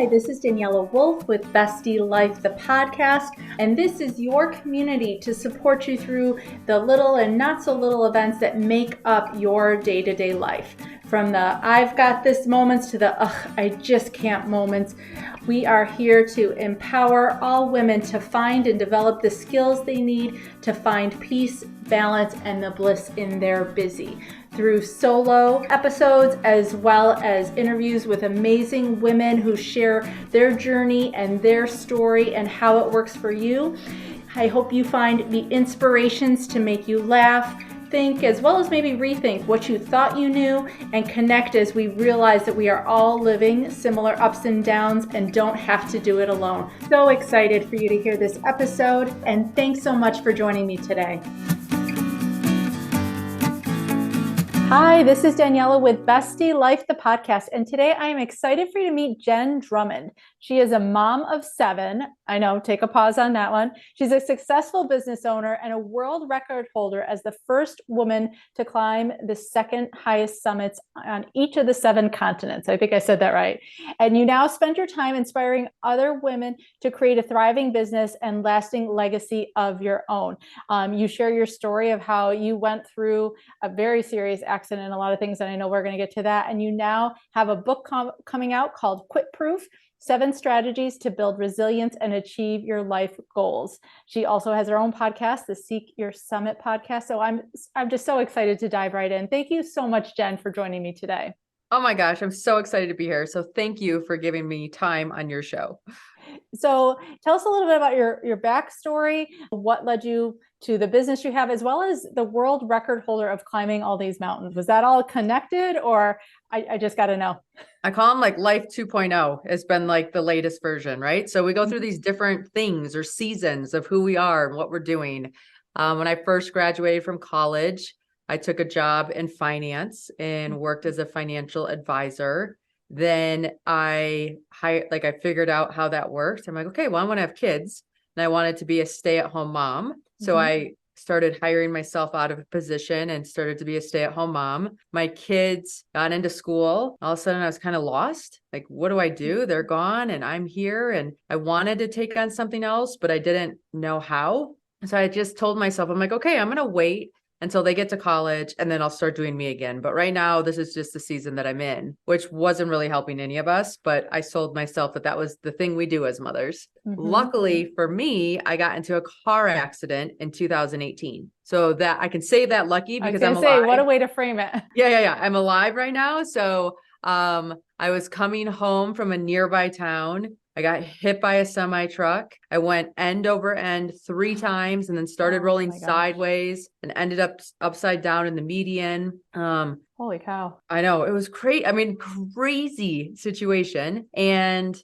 Hi, this is Daniela Wolf with Bestie Life, the podcast, and this is your community to support you through the little and not so little events that make up your day-to-day life. From the I've got this moments to the I just can't moments. We are here to empower all women to find and develop the skills they need to find peace, balance, and the bliss in their busy. Through solo episodes as well as interviews with amazing women who share their journey and their story and how it works for you. I hope you find the inspirations to make you laugh, think, as well as maybe rethink what you thought you knew, and connect as we realize that we are all living similar ups and downs and don't have to do it alone. So excited for you to hear this episode, and thanks so much for joining me today. Hi, this is Daniela with Bestie Life, the podcast, and today I am excited for you to meet Jenn Drummond. She is a mom of 7. I know, take a pause on that one. She's a successful business owner and a world record holder as the first woman to climb the second highest summits on each of the 7 continents. I think I said that right. And you now spend your time inspiring other women to create a thriving business and lasting legacy of your own. You share your story of how you went through a very serious accident and a lot of things, and I know we're going to get to that. And you now have a book coming out called Quit Proof: 7 Strategies to Build Resilience and Achieve Your Life Goals. She also has her own podcast, the Seek Your Summit podcast. So I'm just so excited to dive right in. Thank you so much, Jenn, for joining me today. Oh my gosh, I'm so excited to be here. So thank you for giving me time on your show. So tell us a little bit about your backstory, what led you to the business you have, as well as the world record holder of climbing all these mountains. Was that all connected, or I just got to know? I call them like Life 2.0. It's been like the latest version, right? So we go through these different things or seasons of who we are and what we're doing. When I first graduated from college, I took a job in finance and worked as a financial advisor. Then I figured out how that worked. I'm like, okay, well, I want to have kids and I wanted to be a stay-at-home mom. So I started hiring myself out of a position and started to be a stay-at-home mom. My kids got into school. All of a sudden I was kind of lost. Like, what do I do? They're gone and I'm here, and I wanted to take on something else, but I didn't know how. So I just told myself, I'm like, okay, I'm going to wait until they get to college and then I'll start doing me again. But right now, this is just the season that I'm in, which wasn't really helping any of us. But I sold myself that was the thing we do as mothers. Luckily for me, I got into a car accident in 2018. So that I can say that lucky because I'm alive. What a way to frame it. Yeah. I'm alive right now. So I was coming home from a nearby town. I got hit by a semi truck. I went end over end 3 times and then started rolling sideways and ended up upside down in the median. Holy cow. I know, it was crazy. I mean, crazy situation. And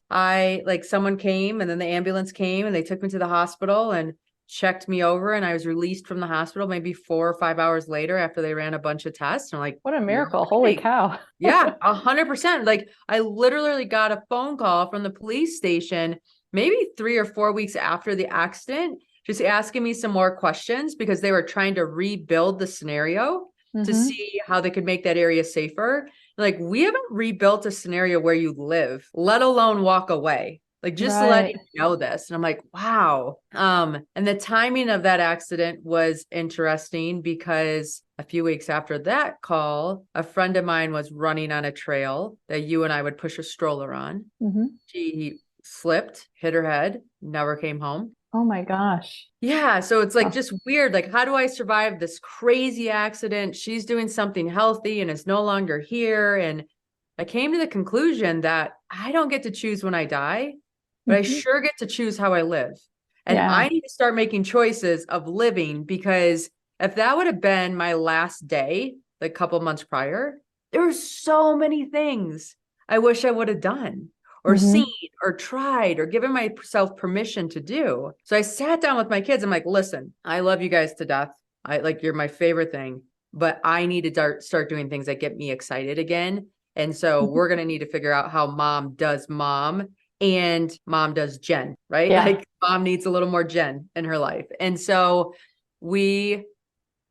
someone came and then the ambulance came and they took me to the hospital and checked me over, and I was released from the hospital maybe 4 or 5 hours later after they ran a bunch of tests. And I'm like, what a miracle. Holy cow. Yeah, 100%. Like, I literally got a phone call from the police station maybe 3 or 4 weeks after the accident, just asking me some more questions because they were trying to rebuild the scenario to see how they could make that area safer. Like, we haven't rebuilt a scenario where you live, let alone walk away. Like, just to let you know this. And I'm like, wow. And the timing of that accident was interesting because a few weeks after that call, a friend of mine was running on a trail that you and I would push a stroller on. She slipped, hit her head, never came home. Oh my gosh. Yeah. So it's like just weird. Like, how do I survive this crazy accident? She's doing something healthy and is no longer here. And I came to the conclusion that I don't get to choose when I die, but I sure get to choose how I live. And I need to start making choices of living, because if that would have been my last day, like a couple months prior, there were so many things I wish I would have done or seen or tried or given myself permission to do. So I sat down with my kids. I'm like, listen, I love you guys to death. You're my favorite thing, but I need to start doing things that get me excited again. And so we're going to need to figure out how mom does mom and mom does Jenn, right? Yeah. Like, mom needs a little more Jenn in her life. And so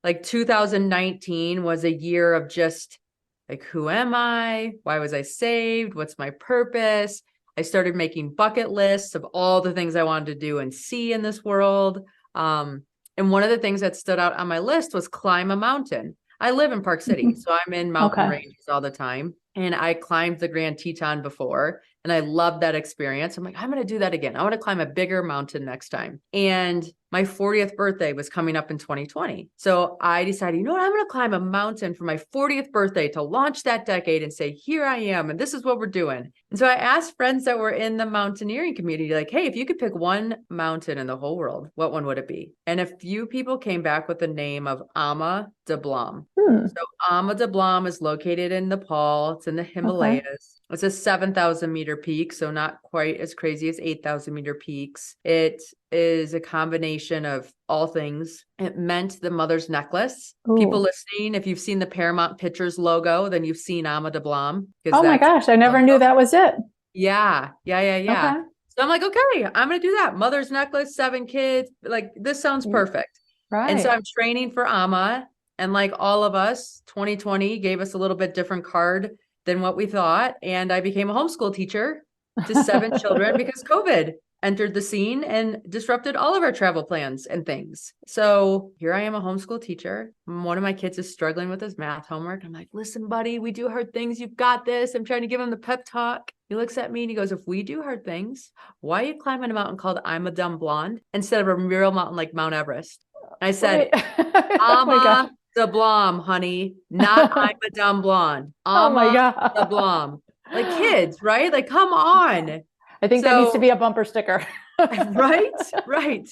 2019 was a year of just like, who am I? Why was I saved? What's my purpose? I started making bucket lists of all the things I wanted to do and see in this world. And one of the things that stood out on my list was climb a mountain. I live in Park City, so I'm in mountain ranges all the time. And I climbed the Grand Teton before, and I loved that experience. I'm like, I'm going to do that again. I want to climb a bigger mountain next time. And my 40th birthday was coming up in 2020. So I decided, you know what? I'm going to climb a mountain for my 40th birthday to launch that decade and say, here I am, and this is what we're doing. And so I asked friends that were in the mountaineering community, like, hey, if you could pick one mountain in the whole world, what one would it be? And a few people came back with the name of Ama Dablam. So Ama Dablam is located in Nepal. It's in the Himalayas. Okay. It's a 7,000 meter peak, so not quite as crazy as 8,000 meter peaks. It is a combination of all things. It meant the mother's necklace. Ooh. People listening, if you've seen the Paramount Pictures logo, then you've seen Ama Dablam. Oh my gosh, I never knew that was it. Yeah. Okay. So I'm like, okay, I'm going to do that. Mother's necklace, 7 kids. Like, this sounds perfect. Right. And so I'm training for Ama. And like all of us, 2020 gave us a little bit different card than what we thought. And I became a homeschool teacher to 7 children because COVID entered the scene and disrupted all of our travel plans and things. So here I am, a homeschool teacher. One of my kids is struggling with his math homework. I'm like, listen, buddy, we do hard things. You've got this. I'm trying to give him the pep talk. He looks at me and he goes, if we do hard things, why are you climbing a mountain called I'm a Dumb Blonde instead of a real mountain like Mount Everest? I said, Ama Dablam, honey, not I'm a dumb blonde. Ama Dablam. Like, kids, right? Like, come on. I think that needs to be a bumper sticker. Right.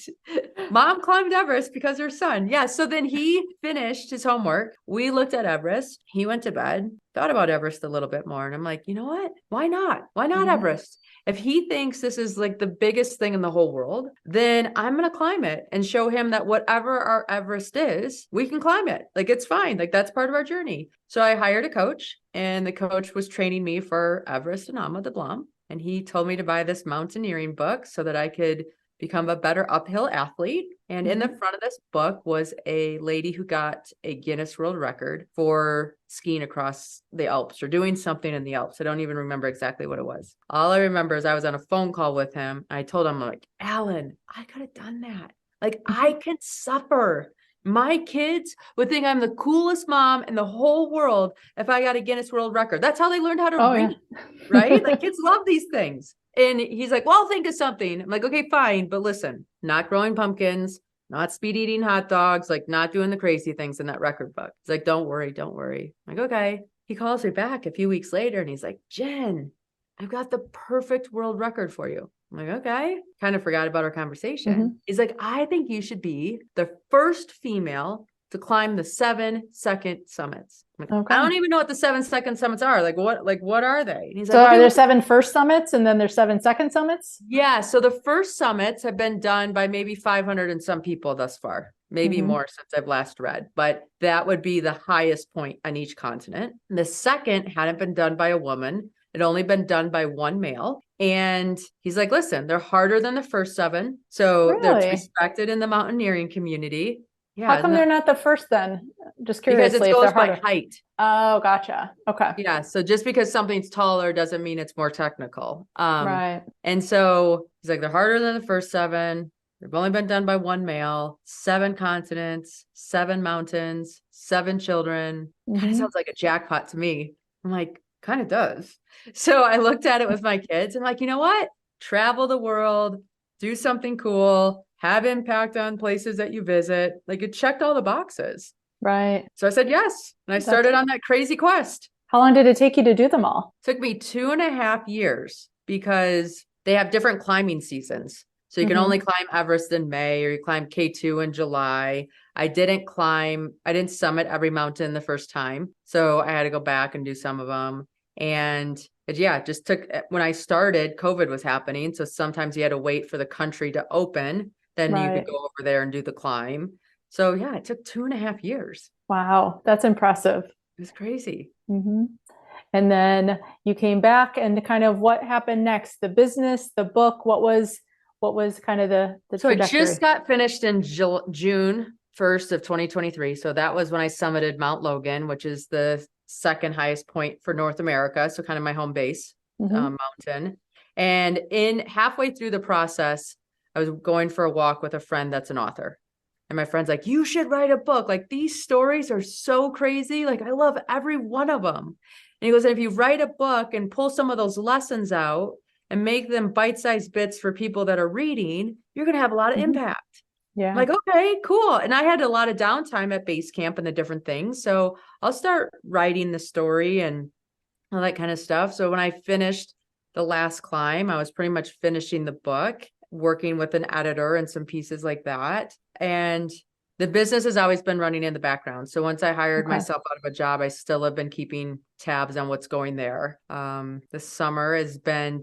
Mom climbed Everest because her son. Yeah. So then he finished his homework. We looked at Everest. He went to bed, thought about Everest a little bit more. And I'm like, you know what? Why not? Why not Everest? If he thinks this is like the biggest thing in the whole world, then I'm going to climb it and show him that whatever our Everest is, we can climb it. Like, it's fine. Like, that's part of our journey. So I hired a coach, and the coach was training me for Everest and Ama Dablam. And he told me to buy this mountaineering book so that I could become a better uphill athlete. And in the front of this book was a lady who got a Guinness World Record for skiing across the Alps or doing something in the Alps. I don't even remember exactly what it was. All I remember is I was on a phone call with him. I told him, like, Alan, I could have done that. Like, I can suffer. My kids would think I'm the coolest mom in the whole world if I got a Guinness World Record. That's how they learned how to read, right? Like, kids love these things. And he's like, well, I'll think of something. I'm like, okay, fine. But listen, not growing pumpkins, not speed eating hot dogs, like not doing the crazy things in that record book. He's like, don't worry. I'm like, okay. He calls me back a few weeks later and he's like, Jen, I've got the perfect world record for you. I'm like, okay. Kind of forgot about our conversation. He's like, I think you should be the first female to climb the 7-second summits. Like, I don't even know what the 7-second summits are. Like, what are they? And he's so like, are there 7 first summits and then there's 7-second summits? Yeah. So the first summits have been done by maybe 500 and some people thus far, maybe more since I've last read, but that would be the highest point on each continent. And the second hadn't been done by a woman. It only been done by one male. And he's like, listen, they're harder than the first 7. So they're respected in the mountaineering community. Yeah. How come they're not the first then? Just curiously. Because it goes by height. Oh, gotcha. Okay. Yeah. So just because something's taller doesn't mean it's more technical. Right. And so he's like, they're harder than the first 7. They've only been done by one male, 7 continents, 7 mountains, 7 children. Kind of sounds like a jackpot to me. I'm like, kind of does. So I looked at it with my kids and like, you know what? Travel the world, do something cool, have impact on places that you visit. Like, it checked all the boxes. Right. So I said yes. And I started on that crazy quest. How long did it take you to do them all? It took me 2.5 years because they have different climbing seasons. So you can only climb Everest in May, or you climb K2 in July. I didn't summit every mountain the first time. So I had to go back and do some of them. And it just took, when I started, COVID was happening. So sometimes you had to wait for the country to open. Then you could go over there and do the climb. So yeah, it took 2.5 years. Wow. That's impressive. It was crazy. And then you came back, and kind of what happened next? The business, the book, what was kind of the So trajectory? I just got finished in June 1st of 2023. So that was when I summited Mount Logan, which is the second highest point for North America. So kind of my home base mountain. And in halfway through the process, I was going for a walk with a friend that's an author. And my friend's like, you should write a book. Like, these stories are so crazy. Like, I love every one of them. And he goes, and if you write a book and pull some of those lessons out and make them bite-sized bits for people that are reading, you're going to have a lot of impact. Yeah. I'm like, okay, cool. And I had a lot of downtime at base camp and the different things. So I'll start writing the story and all that kind of stuff. So when I finished the last climb, I was pretty much finishing the book, working with an editor and some pieces like that. And the business has always been running in the background. So once I hired myself out of a job, I still have been keeping tabs on what's going there. This summer has been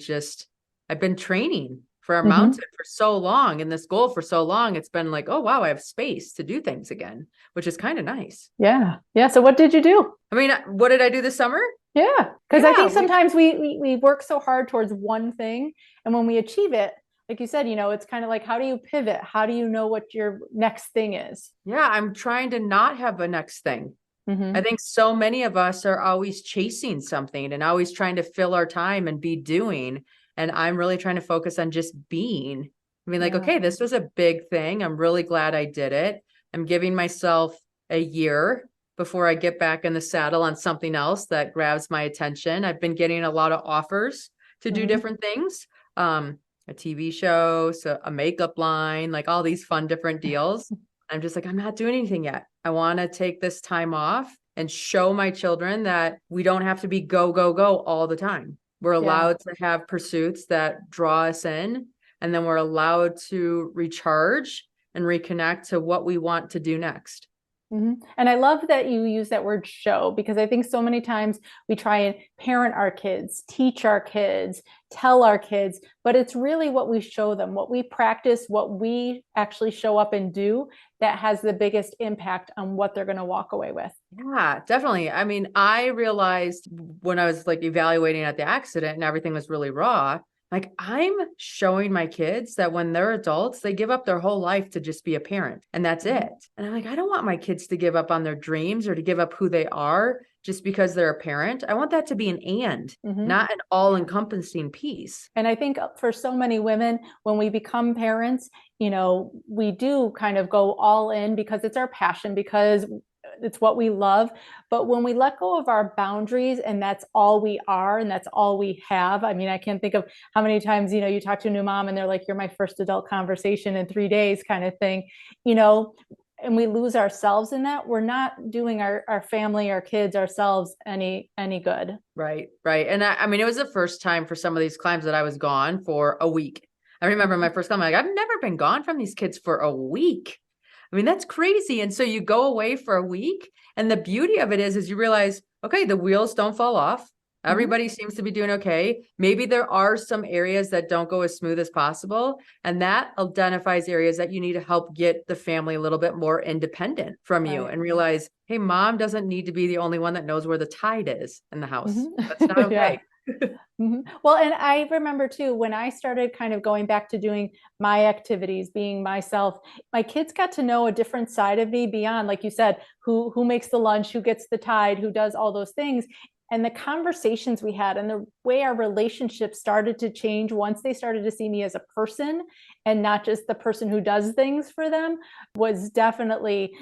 I've been training for our mountain for so long and this goal for so long. It's been like, oh, wow, I have space to do things again, which is kind of nice. Yeah. Yeah. So what did you do? I mean, what did I do this summer? Yeah. Because I think sometimes we work so hard towards one thing. And when we achieve it, like you said, it's kind of like, how do you pivot? How do you know what your next thing is? Yeah, I'm trying to not have a next thing. I think so many of us are always chasing something and always trying to fill our time and be doing. And I'm really trying to focus on just being. I mean, like, okay, this was a big thing. I'm really glad I did it. I'm giving myself a year before I get back in the saddle on something else that grabs my attention. I've been getting a lot of offers to do different things. A TV show, so a makeup line, like all these fun different deals. I'm just like, I'm not doing anything yet. I want to take this time off and show my children that we don't have to be go, go, go all the time. We're allowed to have pursuits that draw us in, and then we're allowed to recharge and reconnect to what we want to do next. And I love that you use that word show, because I think so many times we try and parent our kids, teach our kids, tell our kids, but it's really what we show them, what we practice, what we actually show up and do that has the biggest impact on what they're going to walk away with. Yeah, definitely. I mean, I realized when I was like evaluating at the accident and everything was really raw, like, I'm showing my kids that when they're adults, they give up their whole life to just be a parent, and that's it. And I'm like, I don't want my kids to give up on their dreams or to give up who they are just because they're a parent. I want that to be an not an all-encompassing piece. And I think for so many women, when we become parents, we do kind of go all in because it's our passion, because it's what we love. But when we let go of our boundaries and that's all we are and that's all we have, I mean, I can't think of how many times, you talk to a new mom and they're like, you're my first adult conversation in 3 days kind of thing, and we lose ourselves in that. We're not doing our family, our kids, ourselves any good. Right. And I mean, it was the first time for some of these climbs that I was gone for a week. I remember my first climb, like, I've never been gone from these kids for a week. I mean, that's crazy. And so you go away for a week, and the beauty of it is you realize, okay, the wheels don't fall off. Everybody seems to be doing okay. Maybe there are some areas that don't go as smooth as possible. And that identifies areas that you need to help get the family a little bit more independent from you and realize, hey, mom doesn't need to be the only one that knows where the tide is in the house. That's not okay. Well, and I remember too, when I started kind of going back to doing my activities, being myself, my kids got to know a different side of me beyond, like you said, who makes the lunch, who gets the tide, who does all those things. And the conversations we had and the way our relationship started to change once they started to see me as a person and not just the person who does things for them was definitely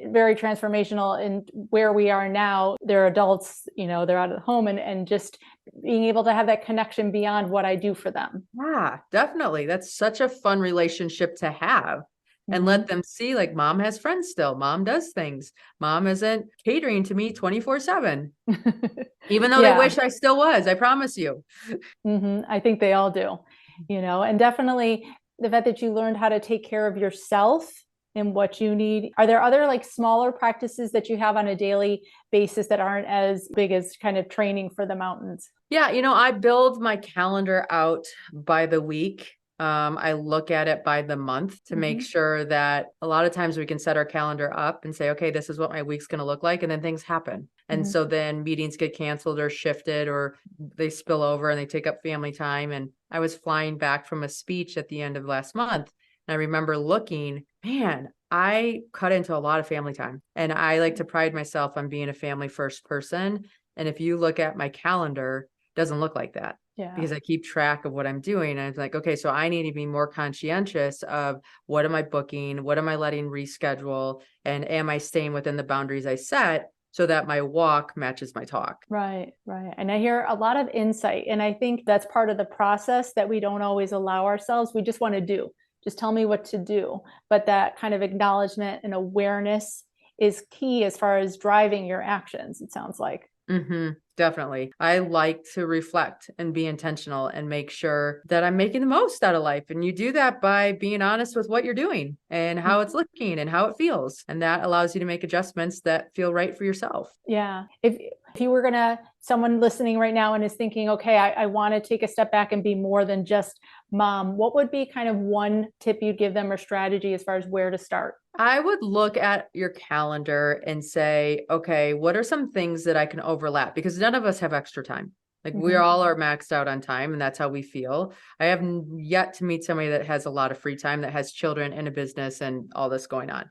very transformational. In where we are now, they're adults, they're out at home, and just being able to have that connection beyond what I do for them. Yeah, definitely. That's such a fun relationship to have. And let them see, like, mom has friends still. Mom does things. Mom isn't catering to me 24/7, even though they wish I still was. I promise you. I think they all do, and definitely the fact that you learned how to take care of yourself and what you need. Are there other like smaller practices that you have on a daily basis that aren't as big as kind of training for the mountains? Yeah, I build my calendar out by the week. I look at it by the month to make sure that a lot of times we can set our calendar up and say, okay, this is what my week's going to look like. And then things happen. And so then meetings get canceled or shifted, or they spill over and they take up family time. And I was flying back from a speech at the end of last month. And I remember looking, man, I cut into a lot of family time, and I like to pride myself on being a family first person. And if you look at my calendar, it doesn't look like that. Yeah. because I keep track of what I'm doing. And it's like, okay, so I need to be more conscientious of what am I booking? What am I letting reschedule? And am I staying within the boundaries I set so that my walk matches my talk? Right, right. And I hear a lot of insight. And I think that's part of the process that we don't always allow ourselves. We just want to do, just tell me what to do. But that kind of acknowledgement and awareness is key as far as driving your actions, it sounds like. Definitely. I like to reflect and be intentional and make sure that I'm making the most out of life. And you do that by being honest with what you're doing and how it's looking and how it feels. And that allows you to make adjustments that feel right for yourself. Yeah. If you were someone listening right now and is thinking, okay, I want to take a step back and be more than just mom, what would be kind of one tip you'd give them or strategy as far as where to start? I would look at your calendar and say, okay, what are some things that I can overlap? Because none of us have extra time. Like we all are maxed out on time and that's how we feel. I have yet to meet somebody that has a lot of free time, that has children and a business and all this going on.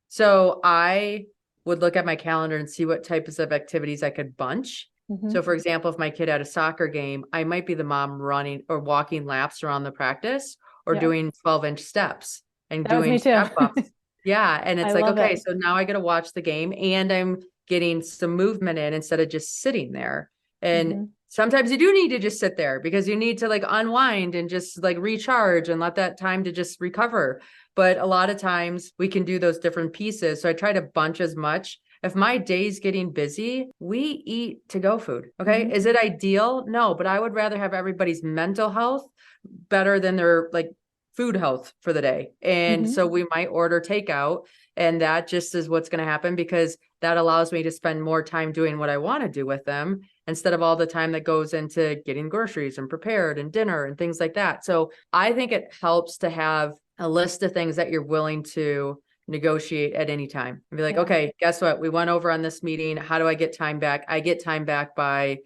So I would look at my calendar and see what types of activities I could bunch. So for example, if my kid had a soccer game, I might be the mom running or walking laps around the practice or doing 12-inch steps and That was me doing too. step ups. Yeah. And it's I like, love okay, it. so now I get to watch the game and I'm getting some movement in instead of just sitting there. And sometimes you do need to just sit there because you need to like unwind and just like recharge and let that time to just recover. But a lot of times we can do those different pieces. So I try to bunch as much. If my day's getting busy, we eat to-go food. Okay. Is it ideal? No, but I would rather have everybody's mental health better than their like food health for the day. And so we might order takeout, and that just is what's going to happen because that allows me to spend more time doing what I want to do with them instead of all the time that goes into getting groceries and prepared and dinner and things like that. So I think it helps to have a list of things that you're willing to negotiate at any time and be like, okay, guess what? We went over on this meeting. How do I get time back? I get time back by,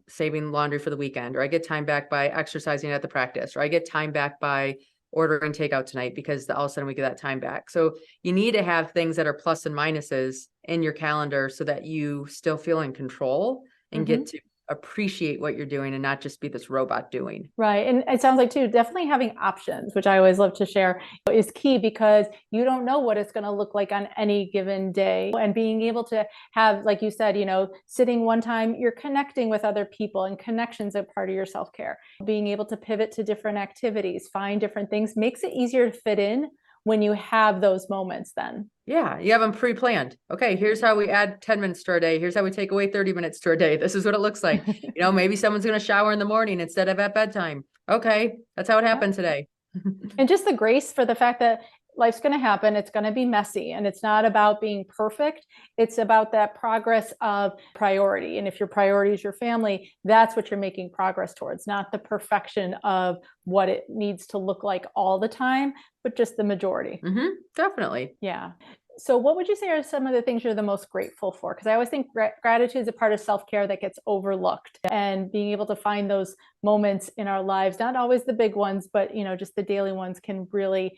saving laundry for the weekend, or I get time back by exercising at the practice, or I get time back by ordering takeout tonight because all of a sudden we get that time back. So you need to have things that are plus and minuses in your calendar so that you still feel in control and get to appreciate what you're doing and not just be this robot doing. Right. And it sounds like too, definitely having options, which I always love to share, is key because you don't know what it's going to look like on any given day. And being able to have, like you said, sitting one time, you're connecting with other people, and connections are part of your self-care. Being able to pivot to different activities, find different things makes it easier to fit in when you have those moments then. Yeah, you have them pre-planned. Okay, here's how we add 10 minutes to our day. Here's how we take away 30 minutes to our day. This is what it looks like. Maybe someone's going to shower in the morning instead of at bedtime. Okay, that's how it happened today. And just the grace for the fact that life's going to happen. It's going to be messy, and it's not about being perfect. It's about that progress of priority. And if your priority is your family, that's what you're making progress towards, not the perfection of what it needs to look like all the time, but just the majority. Definitely. Yeah. So what would you say are some of the things you're the most grateful for? Because I always think gratitude is a part of self-care that gets overlooked, and being able to find those moments in our lives, not always the big ones, but just the daily ones, can really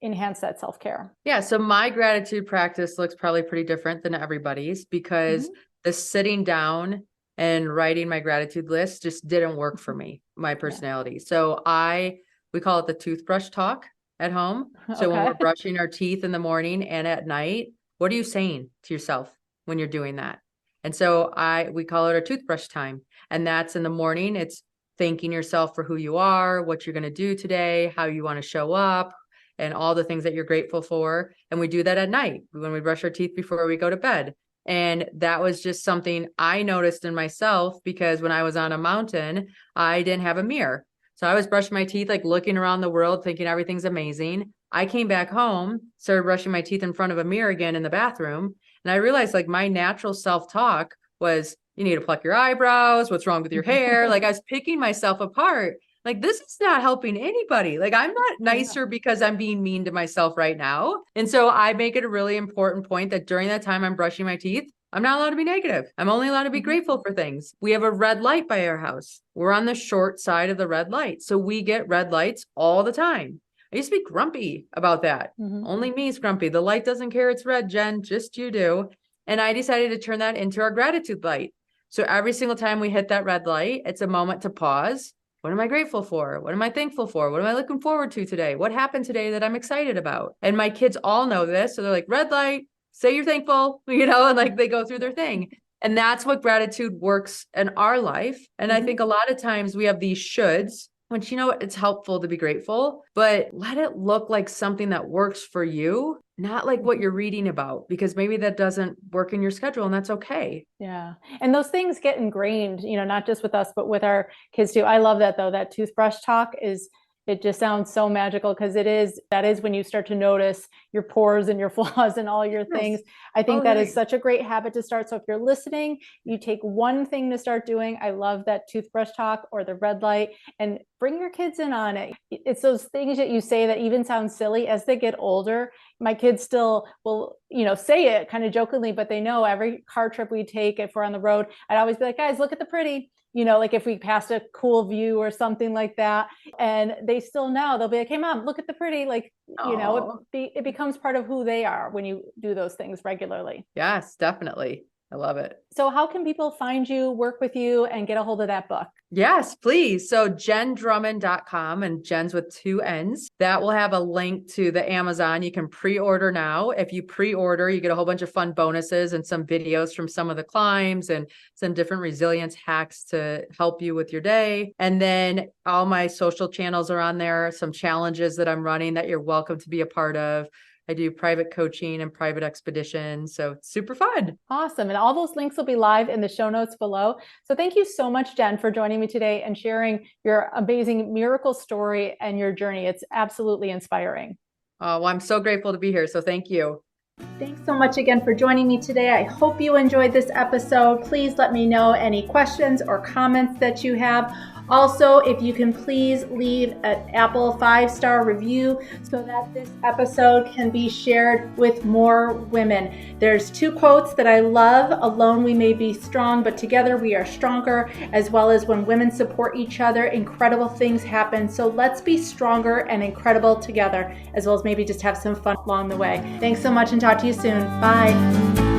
enhance that self-care. Yeah. So my gratitude practice looks probably pretty different than everybody's because the sitting down and writing my gratitude list just didn't work for me, my personality. So we call it the toothbrush talk at home. So when we're brushing our teeth in the morning and at night, what are you saying to yourself when you're doing that? And so we call it our toothbrush time. And that's in the morning. It's thanking yourself for who you are, what you're going to do today, how you want to show up, and all the things that you're grateful for. And we do that at night when we brush our teeth before we go to bed. And that was just something I noticed in myself because when I was on a mountain, I didn't have a mirror. So I was brushing my teeth, like looking around the world, thinking everything's amazing. I came back home, started brushing my teeth in front of a mirror again in the bathroom. And I realized like my natural self-talk was, you need to pluck your eyebrows. What's wrong with your hair? Like I was picking myself apart. Like, this is not helping anybody. Like, I'm not nicer because I'm being mean to myself right now. And so I make it a really important point that during that time I'm brushing my teeth, I'm not allowed to be negative. I'm only allowed to be grateful for things. We have a red light by our house. We're on the short side of the red light. So we get red lights all the time. I used to be grumpy about that. Only me is grumpy. The light doesn't care it's red, Jen, just you do. And I decided to turn that into our gratitude light. So every single time we hit that red light, it's a moment to pause. What am I grateful for? What am I thankful for? What am I looking forward to today? What happened today that I'm excited about? And my kids all know this. So they're like, red light, say you're thankful, and like they go through their thing. And that's what gratitude works in our life. And I think a lot of times we have these shoulds, which, it's helpful to be grateful, but let it look like something that works for you, not like what you're reading about, because maybe that doesn't work in your schedule, and that's okay. Yeah. And those things get ingrained, not just with us, but with our kids too. I love that though. That toothbrush talk it just sounds so magical, because that is when you start to notice your pores and your flaws and all your things. I think that is such a great habit to start. So if you're listening, you take one thing to start doing. I love that toothbrush talk or the red light, and bring your kids in on it. It's those things that you say that even sound silly. As they get older, my kids still will, say it kind of jokingly, but they know every car trip we take, if we're on the road, I'd always be like, guys, look at the pretty, like if we passed a cool view or something like that. And they still know, they'll be like, hey mom, look at the pretty, like, it becomes part of who they are when you do those things regularly. Yes, definitely. I love it. So how can people find you, work with you, and get a hold of that book? Yes, please. So jenndrummond.com, and Jenn's with 2 N's. That will have a link to the Amazon. You can pre-order now. If you pre-order, you get a whole bunch of fun bonuses and some videos from some of the climbs and some different resilience hacks to help you with your day. And then all my social channels are on there, some challenges that I'm running that you're welcome to be a part of. I do private coaching and private expeditions. So it's super fun. Awesome. And all those links will be live in the show notes below. So thank you so much, Jenn, for joining me today and sharing your amazing miracle story and your journey. It's absolutely inspiring. Oh, well, I'm so grateful to be here. So thank you. Thanks so much again for joining me today. I hope you enjoyed this episode. Please let me know any questions or comments that you have. Also, if you can please leave an Apple 5-star review so that this episode can be shared with more women. There's 2 quotes that I love. Alone we may be strong, but together we are stronger, as well as when women support each other, incredible things happen. So let's be stronger and incredible together, as well as maybe just have some fun along the way. Thanks so much, and talk to you soon. Bye.